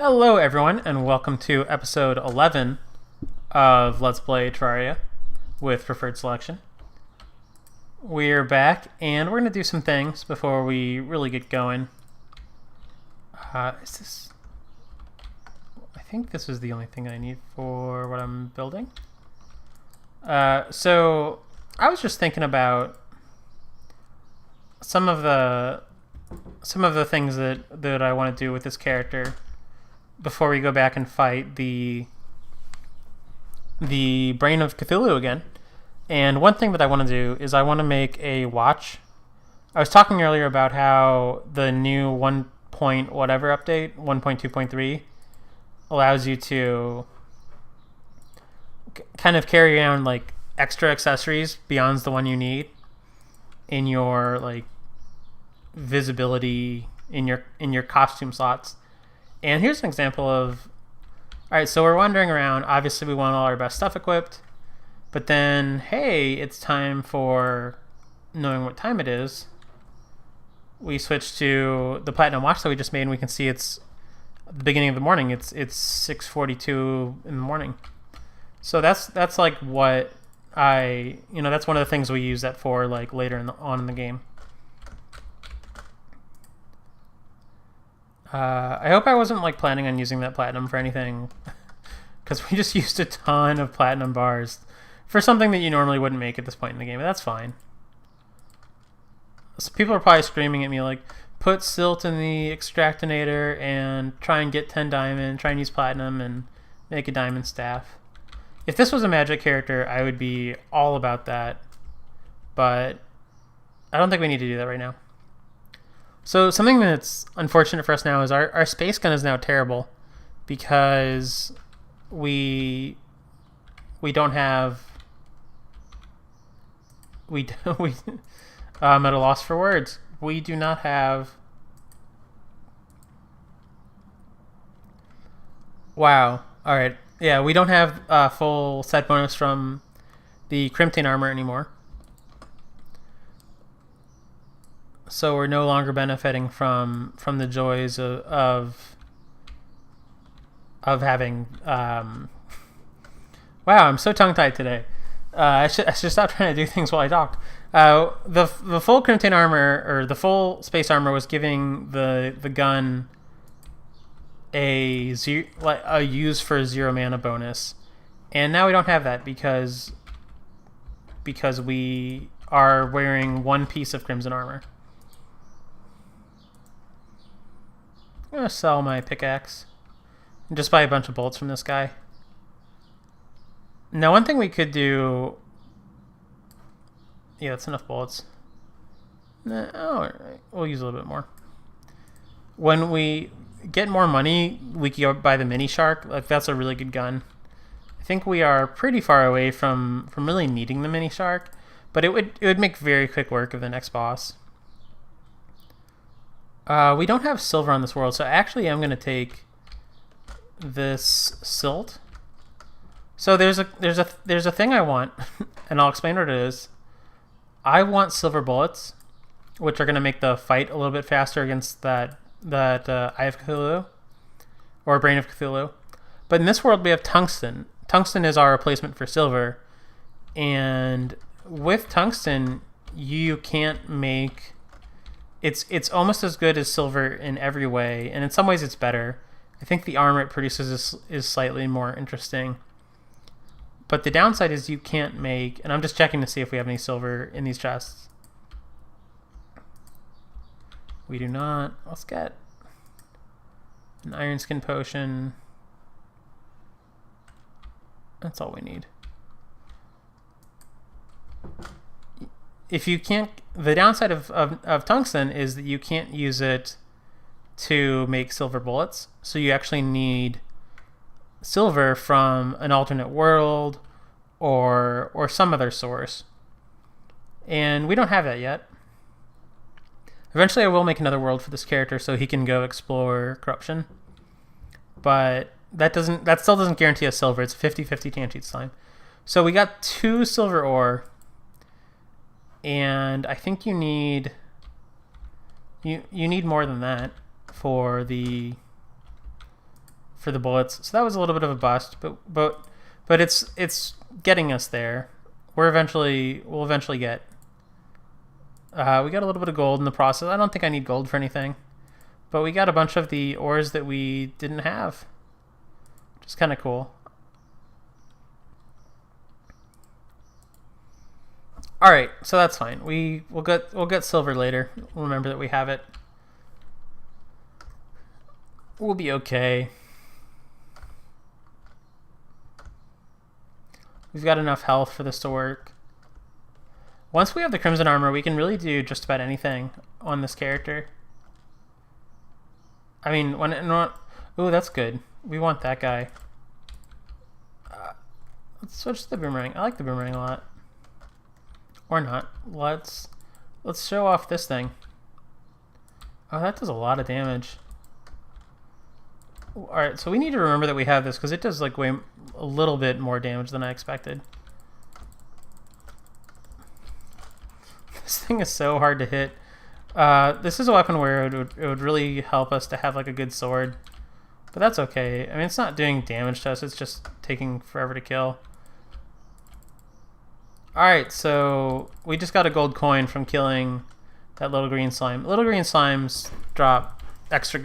Hello, everyone, and welcome to episode 11 of Let's Play Terraria with Preferred Selection. We're back, and we're going to do some things before we really get going. I think this is the only thing I need for what I'm building. So, I was just thinking about some of the things that I want to do with this character before we go back and fight the Brain of Cthulhu again. And one thing that I want to do is I want to make a watch. I was talking earlier about how the new 1 point whatever update, 1.2.3, allows you to kind of carry around like extra accessories beyond the one you need in your like visibility in your costume slots. And here's an example of, all right, so we're wandering around. Obviously, we want all our best stuff equipped. But then, hey, it's time for knowing what time it is. We switch to the Platinum Watch that we just made, and we can see it's the beginning of the morning. It's 6:42 in the morning. So that's like what that's one of the things we use that for like later on in the game. I hope I wasn't like planning on using that platinum for anything, because we just used a ton of platinum bars for something that you normally wouldn't make at this point in the game, but that's fine. So people are probably screaming at me like, put silt in the extractinator and try and get 10 diamond, try and use platinum and make a diamond staff. If this was a magic character, I would be all about that, but I don't think we need to do that right now. So something that's unfortunate for us now is our space gun is now terrible because we don't have I'm at a loss for words. We do not have. Wow. All right. Yeah, we don't have full set bonus from the Crimson armor anymore. So we're no longer benefiting from the joys of having. Wow, I'm so tongue-tied today. I should stop trying to do things while I talk. The full Crimson armor, or the full space armor, was giving the gun a use for 0 mana bonus, and now we don't have that because we are wearing one piece of Crimson armor. I'm going to sell my pickaxe and just buy a bunch of bolts from this guy. Now, one thing we could do... Yeah, that's enough bullets. We'll use a little bit more. When we get more money, we can go buy the mini shark. Like, that's a really good gun. I think we are pretty far away from really needing the mini shark, but it would make very quick work of the next boss. We don't have silver on this world, so actually I'm going to take this silt. So there's a thing I want, and I'll explain what it is. I want silver bullets, which are going to make the fight a little bit faster against that Eye of Cthulhu, or Brain of Cthulhu. But in this world we have tungsten. Tungsten is our replacement for silver, and with tungsten you can't make... It's almost as good as silver in every way, and in some ways it's better. I think the armor it produces is slightly more interesting. But the downside is you can't make... And I'm just checking to see if we have any silver in these chests. We do not. Let's get an iron skin potion. That's all we need. If you can't... The downside of tungsten is that you can't use it to make silver bullets. So you actually need silver from an alternate world or some other source. And we don't have that yet. Eventually I will make another world for this character so he can go explore corruption. But that still doesn't guarantee us silver. It's a 50-50 chance each time. So we got 2 silver ore. And I think you need more than that for the for the bullets. So that was a little bit of a bust, but it's getting us there. We'll eventually get. We got a little bit of gold in the process. I don't think I need gold for anything, but we got a bunch of the ores that we didn't have, which is kind of cool. All right, so that's fine. We'll get silver later. We'll remember that we have it. We'll be okay. We've got enough health for this to work. Once we have the crimson armor, we can really do just about anything on this character. I mean, ooh, that's good. We want that guy. Let's switch to the boomerang. I like the boomerang a lot. Or not. Let's show off this thing. Oh, that does a lot of damage. Alright, so we need to remember that we have this because it does like a little bit more damage than I expected. This thing is so hard to hit. This is a weapon where it would really help us to have like a good sword. But that's okay. I mean, it's not doing damage to us. It's just taking forever to kill. Alright, so we just got a gold coin from killing that little green slime. Little green slimes drop extra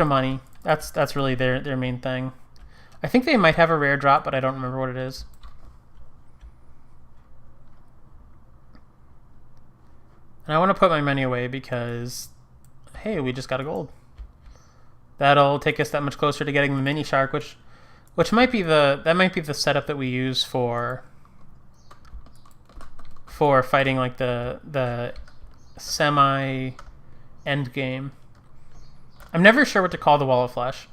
money. That's really their main thing. I think they might have a rare drop, but I don't remember what it is. And I want to put my money away because, hey, we just got a gold. That'll take us that much closer to getting the mini shark, which might be the setup that we use for fighting like the semi end game. I'm never sure what to call the wall of flesh.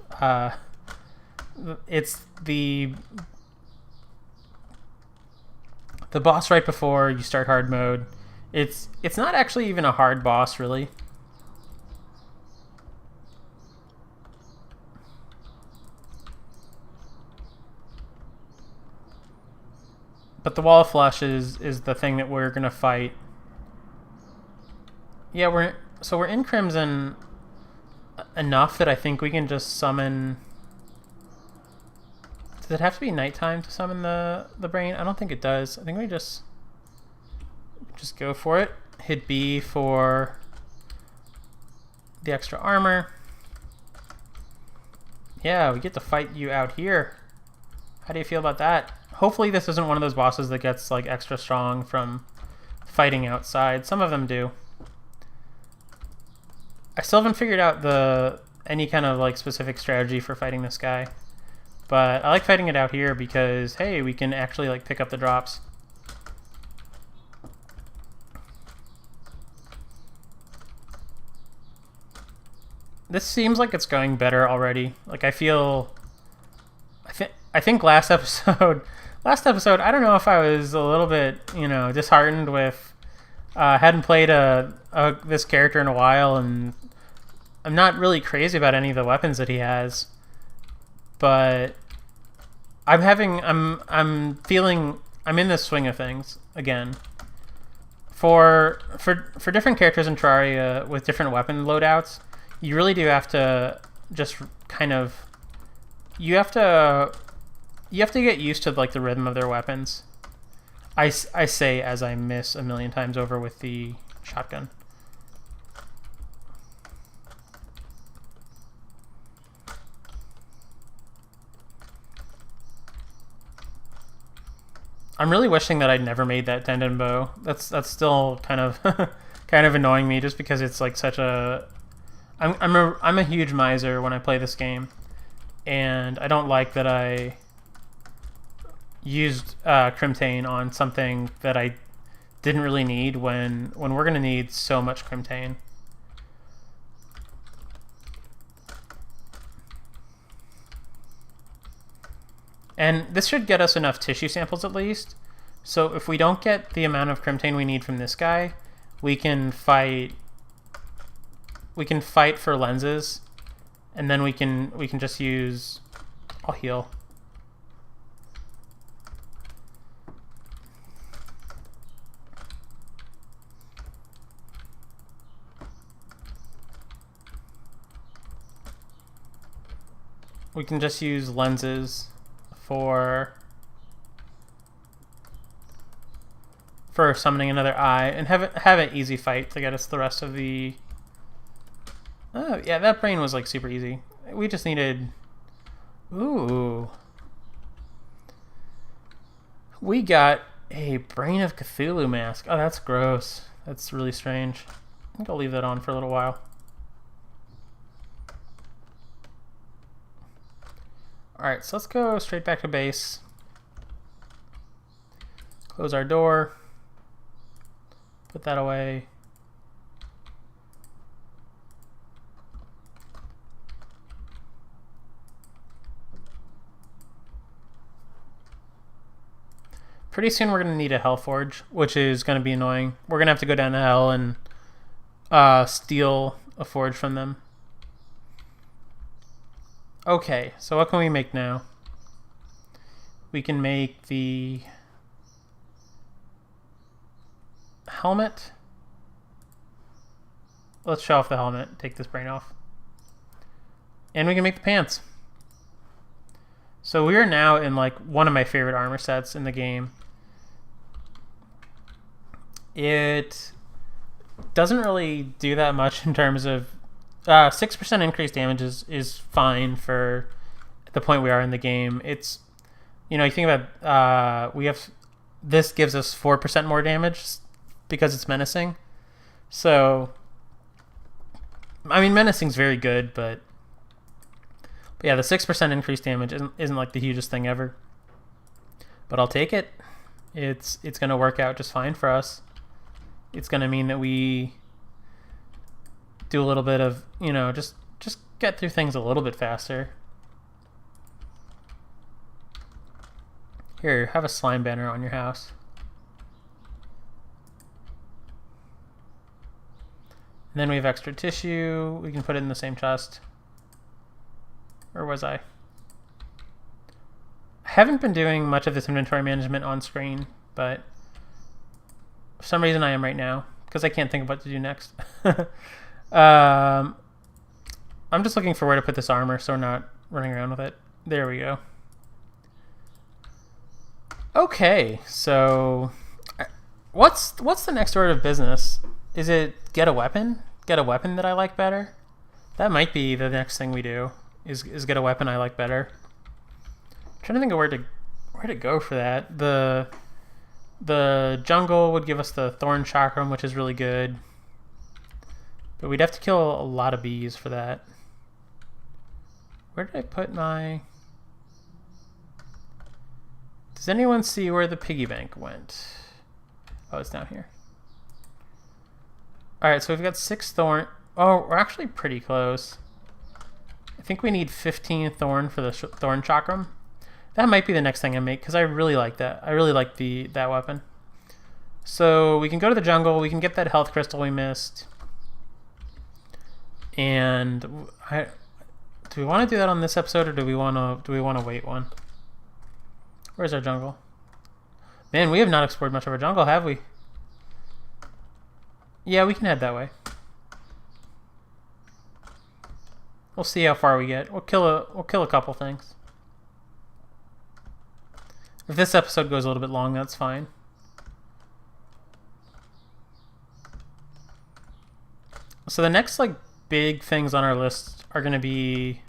It's the boss right before you start hard mode. It's not actually even a hard boss, really. But the wall of flesh is the thing that we're gonna fight. Yeah, we're in Crimson enough that I think we can just summon. Does it have to be nighttime to summon the brain? I don't think it does. I think we just go for it. Hit B for the extra armor. Yeah, we get to fight you out here. How do you feel about that? Hopefully this isn't one of those bosses that gets like extra strong from fighting outside. Some of them do. I still haven't figured out any kind of like specific strategy for fighting this guy. But I like fighting it out here because, hey, we can actually like pick up the drops. This seems like it's going better already. Like I think last episode, I don't know if I was a little bit, disheartened with, hadn't played this character in a while, and I'm not really crazy about any of the weapons that he has, but I'm in this swing of things again. For different characters in Terraria with different weapon loadouts, you really do have to just kind of, you have to get used to like the rhythm of their weapons. I say as I miss a million times over with the shotgun. I'm really wishing that I'd never made that tendon bow. That's still kind of kind of annoying me just because it's like such a I'm a huge miser when I play this game, and I don't like that I used Crimtane on something that I didn't really need when we're gonna need so much Crimtane. And this should get us enough tissue samples at least. So if we don't get the amount of Crimtane we need from this guy, we can fight for lenses, and then we can just use, I'll heal. we can just use lenses for summoning another eye and have an easy fight to get us the rest of the... Oh, yeah, that brain was like super easy. We just needed... Ooh. We got a Brain of Cthulhu mask. Oh, that's gross. That's really strange. I think I'll leave that on for a little while. Alright, so let's go straight back to base. Close our door. Put that away. Pretty soon we're going to need a Hell Forge, which is going to be annoying. We're going to have to go down to Hell and steal a forge from them. Okay, so what can we make now? We can make the helmet. Let's show off the helmet. Take this brain off. And we can make the pants. So we are now in like one of my favorite armor sets in the game. It doesn't really do that much in terms of 6% increased damage is fine for the point we are in the game. It's, you know, you think about this gives us 4% more damage because it's menacing. So I mean, menacing's very good, but yeah, the 6% increased damage isn't like the hugest thing ever. But I'll take it. It's going to work out just fine for us. It's going to mean that we do a little bit of, you know, just get through things a little bit faster. Here, have a slime banner on your house. And then we have extra tissue. We can put it in the same chest. Where was I? I haven't been doing much of this inventory management on screen, but for some reason I am right now, because I can't think of what to do next. I'm just looking for where to put this armor so we're not running around with it. There we go. Okay, so what's the next order of business? Is it get a weapon? Get a weapon that I like better? That might be the next thing we do. Is get a weapon I like better. I'm trying to think of where to go for that. The jungle would give us the thorn chakram, which is really good. But we'd have to kill a lot of bees for that. Where did I put my... Does anyone see where the piggy bank went? Oh, it's down here. Alright, so we've got 6 thorn... Oh, we're actually pretty close. I think we need 15 thorn for the thorn chakram. That might be the next thing I make, because I really like that. I really like that weapon. So we can go to the jungle. We can get that health crystal we missed. And do we want to do that on this episode, or do we want to wait one? Where's our jungle? Man, we have not explored much of our jungle, have we? Yeah, we can head that way. We'll see how far we get. We'll kill a couple things. If this episode goes a little bit long, that's fine. So the next like big things on our list are going to be,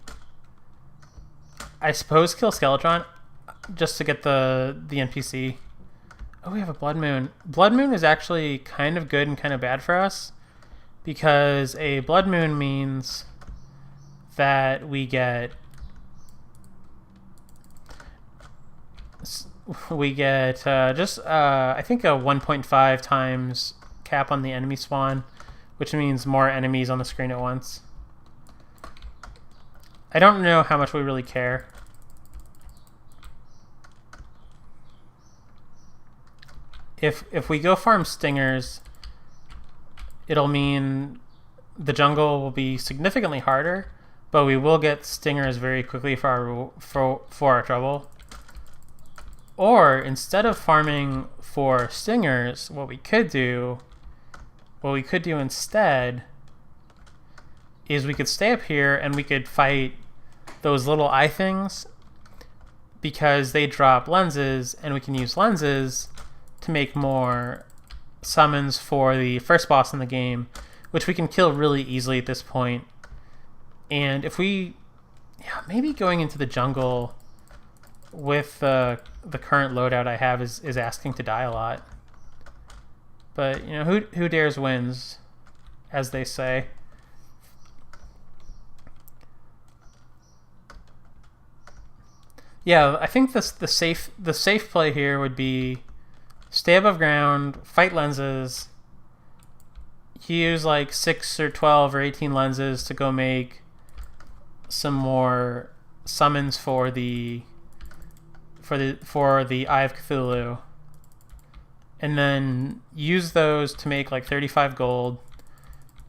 I suppose, kill Skeletron, just to get the NPC. Oh, we have a Blood Moon. Blood Moon is actually kind of good and kind of bad for us, because a Blood Moon means that we get I think a 1.5 times cap on the enemy spawn, which means more enemies on the screen at once. I don't know how much we really care. If we go farm stingers, it'll mean the jungle will be significantly harder, but we will get stingers very quickly for our trouble. Or instead of farming for stingers, what we could do instead is we could stay up here and we could fight those little eye things, because they drop lenses, and we can use lenses to make more summons for the first boss in the game, which we can kill really easily at this point. And if we, maybe going into the jungle with the current loadout I have is asking to die a lot. But who dares wins, as they say. Yeah, I think the safe play here would be stay above ground, fight lenses, use like 6 or 12 or 18 lenses to go make some more summons for the Eye of Cthulhu, and then use those to make like 35 gold,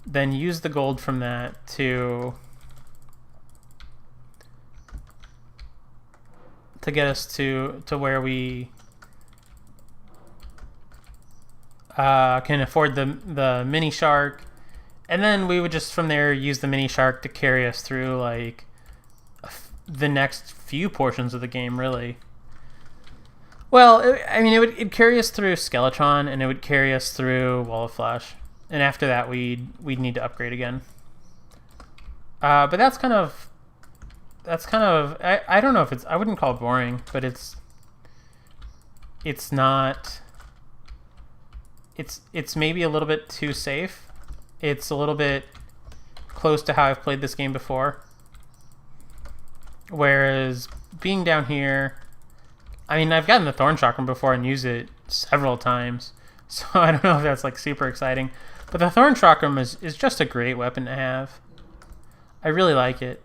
then use the gold from that to get us to where we can afford the mini shark, and then we would just from there use the mini shark to carry us through like the next few portions of the game, really. Well, it'd carry us through Skeletron, and it would carry us through Wall of Flesh, and after that we'd need to upgrade again. But that's kind of I don't know if I wouldn't call it boring, but it's not. It's maybe a little bit too safe. It's a little bit close to how I've played this game before. Whereas being down here, I've gotten the Thorn Chakram before and used it several times, so I don't know if that's like super exciting. But the Thorn Chakram is just a great weapon to have. I really like it.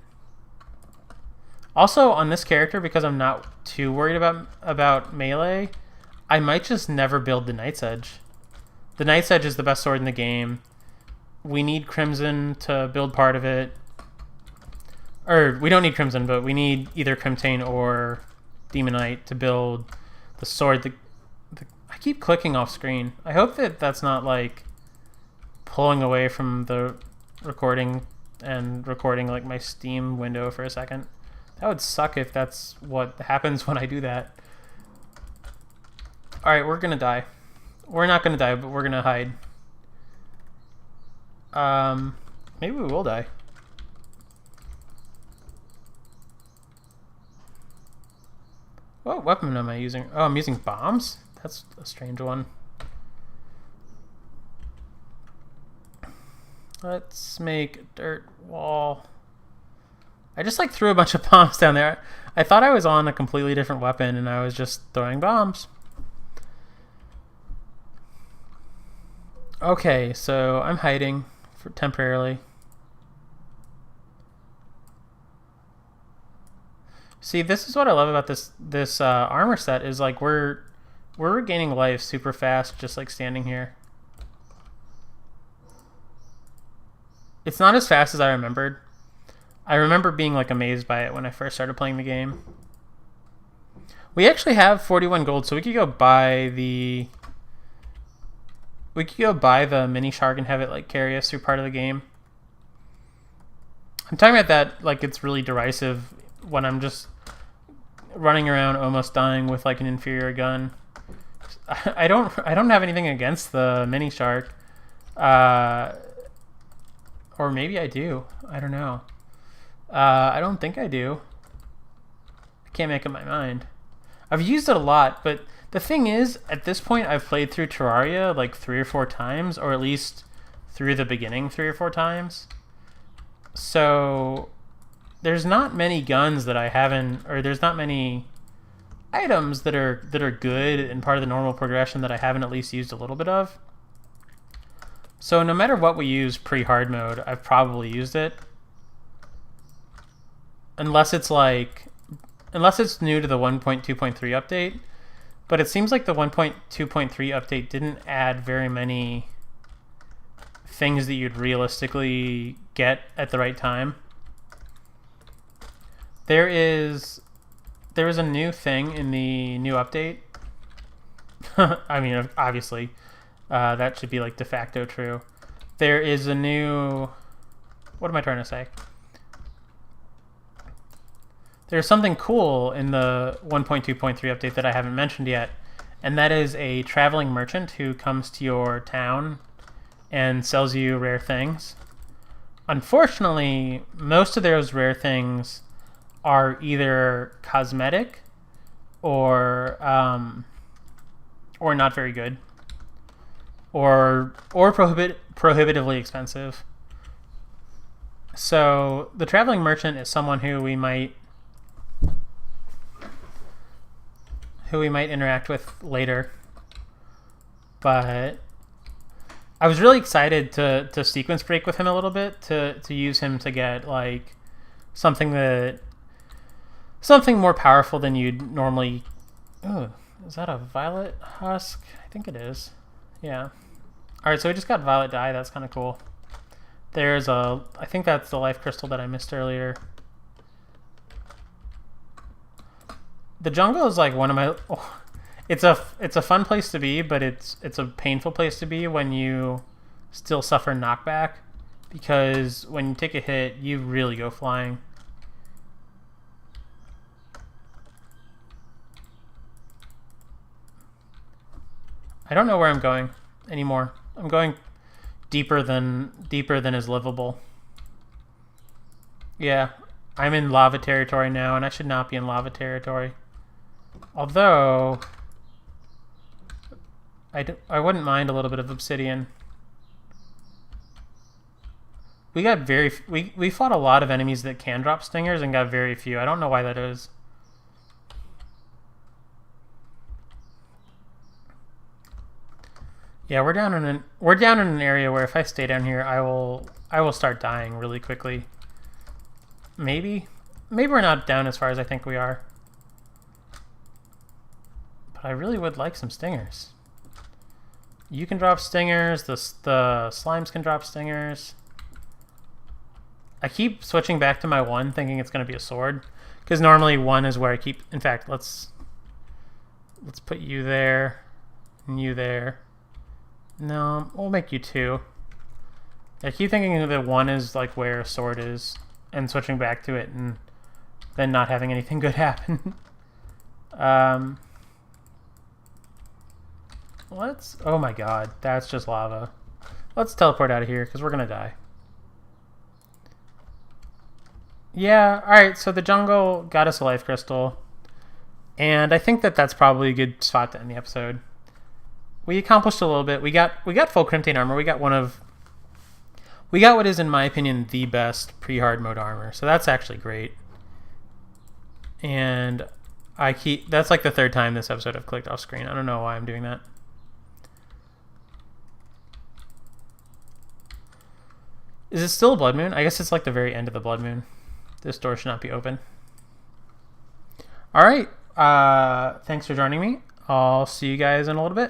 Also, on this character, because I'm not too worried about melee, I might just never build the Knight's Edge. The Knight's Edge is the best sword in the game. We need Crimson to build part of it. Or, we don't need Crimson, but we need either Crimtane or Demonite to build the sword. I keep clicking off screen. I hope that's not, like, pulling away from the recording and recording, like, my Steam window for a second. That would suck if that's what happens when I do that. Alright, we're gonna die. We're not gonna die, but we're gonna hide. Maybe we will die. What weapon am I using? Oh, I'm using bombs? That's a strange one. Let's make a dirt wall. I just like threw a bunch of bombs down there. I thought I was on a completely different weapon and I was just throwing bombs. Okay, so I'm hiding temporarily. See, this is what I love about this armor set is like we're regaining life super fast just like standing here. It's not as fast as I remembered. I remember being like amazed by it when I first started playing the game. We actually have 41 gold, so we could go buy the mini shark and have it like carry us through part of the game. I'm talking about that like it's really derisive when I'm just running around almost dying with like an inferior gun. I don't have anything against the mini shark. Or maybe I do. I don't know. I don't think I do. I can't make up my mind. I've used it a lot, but the thing is, at this point, I've played through Terraria like 3 or 4 times, or at least through the beginning 3 or 4 times. So there's not many guns that I haven't, or there's not many items that are good and part of the normal progression that I haven't at least used a little bit of. So no matter what we use pre-hard mode, I've probably used it. Unless it's new to the 1.2.3 update. But it seems like the 1.2.3 update didn't add very many things that you'd realistically get at the right time. There is a new thing in the new update. I mean, obviously, that should be like de facto true. There is a new... What am I trying to say? there's something cool in the 1.2.3 update that I haven't mentioned yet, and that is a traveling merchant who comes to your town and sells you rare things. Unfortunately, most of those rare things are either cosmetic or not very good, or prohibitively expensive. So the traveling merchant is someone who we might interact with later. But I was really excited to sequence break with him a little bit, to use him to get like something more powerful than you'd normally. Oh, is that a violet husk? I think it is. Yeah. All right, so we just got violet dye. That's kind of cool. There's I think that's the life crystal that I missed earlier. The jungle is like one of my. Oh, it's a fun place to be, but it's a painful place to be when you still suffer knockback, because when you take a hit, you really go flying. I don't know where I'm going anymore. I'm going deeper than is livable. Yeah, I'm in lava territory now, and I should not be in lava territory. Although I wouldn't mind a little bit of obsidian. We got we fought a lot of enemies that can drop stingers and got very few. I don't know why that is. Yeah, we're down in an area where if I stay down here, I will start dying really quickly. Maybe we're not down as far as I think we are. But I really would like some stingers. You can drop stingers. The slimes can drop stingers. I keep switching back to my 1, thinking it's going to be a sword, because normally 1 is where I keep. In fact, let's put you there and you there. No, we'll make you 2. I keep thinking that 1 is like where a sword is, and switching back to it, and then not having anything good happen. Oh my god, that's just lava. Let's teleport out of here, because we're gonna die. Yeah, alright, so the jungle got us a life crystal, and I think that that's probably a good spot to end the episode. We accomplished a little bit. We got full crimtane armor. We got what is, in my opinion, the best pre-hard mode armor. So that's actually great. And that's like the 3rd time this episode I've clicked off screen. I don't know why I'm doing that. Is it still a blood moon? I guess it's like the very end of the blood moon. This door should not be open. All right. Thanks for joining me. I'll see you guys in a little bit.